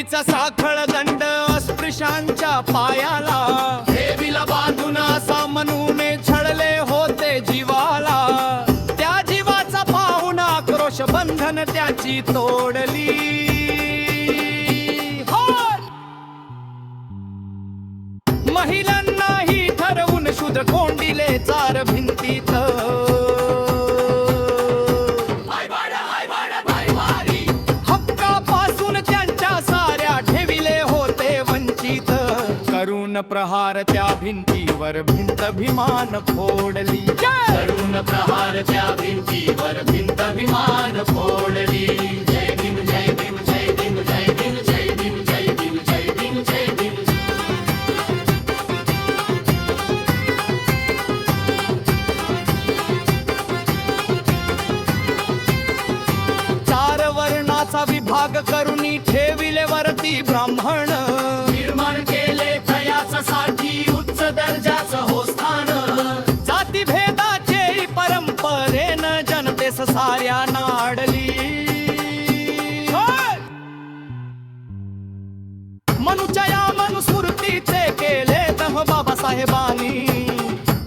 मातीचा साखळ दंड अस्पृश्यांच्या पायाला, ठेविला बांधून असा मनूने छळले होते जीवाला. त्या जीवाचा पाहून आक्रोश बंधन त्याची तोडली. महिलांनाही ठरवून शुद्ध कोंडिले चार भिंतीत. हक्कापासून त्यांच्या साऱ्या ठेविले होते वंचित. करून प्रहार त्या भिंतीवर भिंत भीमान फोडली. करून प्रहार त्या भिंतीवर भिंत विमान फोडली. जय भीम जय भीम जय भीम जय भीम जय भीम जय भीम जय भीम जय भीम. चार वर्णाचा विभाग करूनी ठेविले वरती ब्राह्मण. निर्माण केले प्रयासासाठी उच्च दर्जाचं हो स्थान. जाती भेदाचे परंपरेनं जनतेस साऱ्या नाडली. मनुच्या या मनुस्मृतीचे केले दह बाबासाहेबांनी.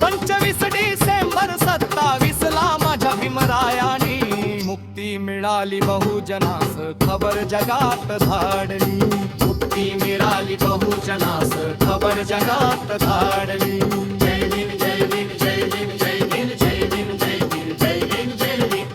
25 डिसेंबर 27 ला माझ्या भीमरायानी. मुक्ती मिळाली बहुजनास खबर जगात धाडली. मुक्ती मिळाली बहुजनास खबर जगात धाडली. जय भीम जय भीम जय भीम जय भीम जय भीम जय भीम जय भीम जय भीम.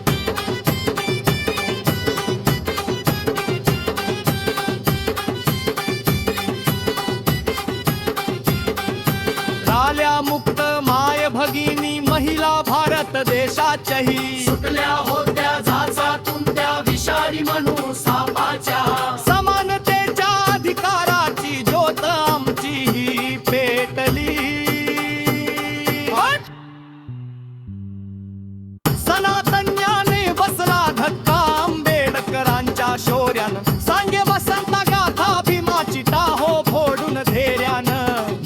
झाल्या मुक्त माय भगिनी महिला भारत देशाच्याही. सुटल्या होत्या झाचातून त्या विषारी म्हणू सापाच्या. समानतेच्या अधिकाराची ज्योत आमची ही पेटली. सनातन्याने बसला धक्का आंबेडकरांच्या शौर्यानं. सांगे वसंत गाथा भीमाची टाहो फोडून धैर्यानं.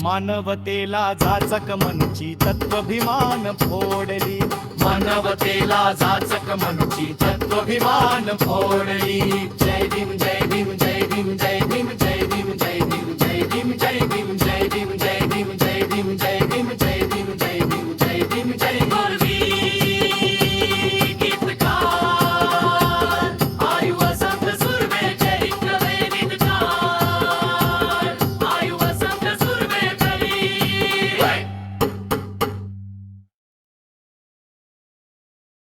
मानवतेला जाचक मनची तत्वभिमान फोडली. मानवतेला जाचक मनची तत्वभिमान फोडली. जय भीम जय भीम जय भीम जय भीम जय भीम जय भीम जय भीम जय भीम जय भीम जय भीम जय भीम जय